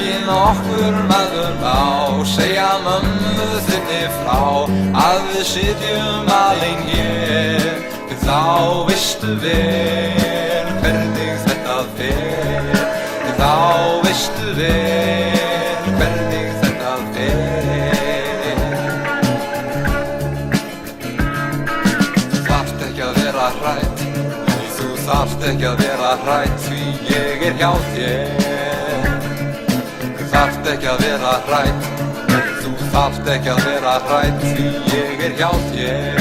ekki nokkur maður má segja mömmu þinni frá að við sitjum alin hér, því þá veistu vel hvernig þetta fer, því þá veistu vel hvernig þetta fer. Þú þarft ekki að vera hrædd, þú þarft ekki að vera hrædd, því ég hjá þér. Þú þarft ekki að vera hrædd, þú þarft ekki að vera hrædd, því ég hjá þér.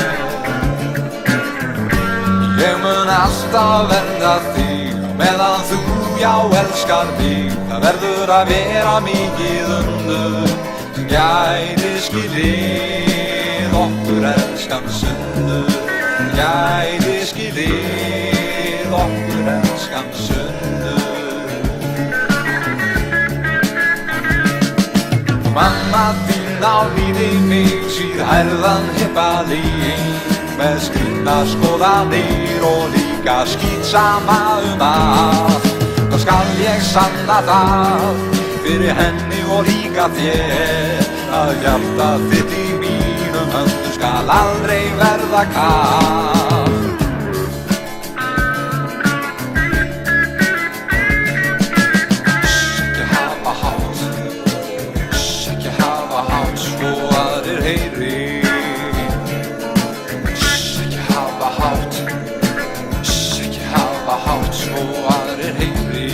Ég mun alltaf vernda þig meðan þú já elskar mig. Það verður að vera mikið undur sem gæti skilið okkur elskan sundur, gæti skilið okkur elskan sundur. Mamma þín á lífi mig, síðhærðan hippalín með skrýtnar skoðanir og líka skítsama allt. Þá skal ég sanna það fyrir henni og líka þér að hjarta þitt í mínum höndum skal aldrei verða kalt. Ekki hafa hátt, ekki hafa hátt svo aðrir heyri. Ekki hafa hátt, ekki hafa hátt svo aðrir heyri.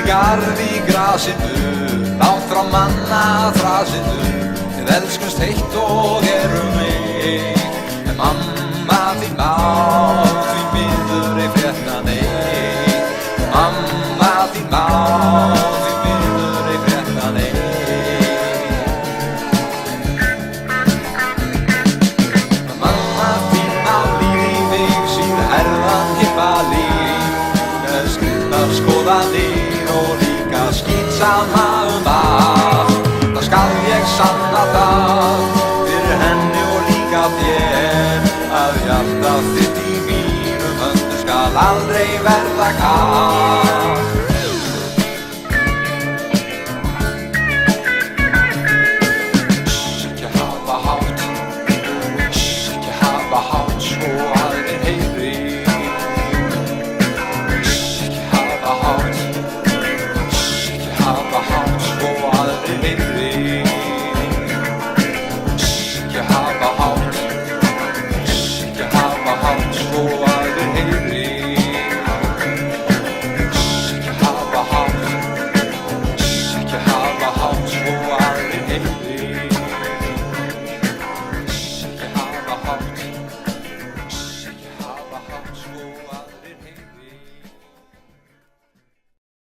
Garði í grasinu, langt frá manna þrasinu, við elskumst heitt og erum ein. En mamma þín má því miður ei frétta neitt. Mamma þín má því miður ei frétta neitt.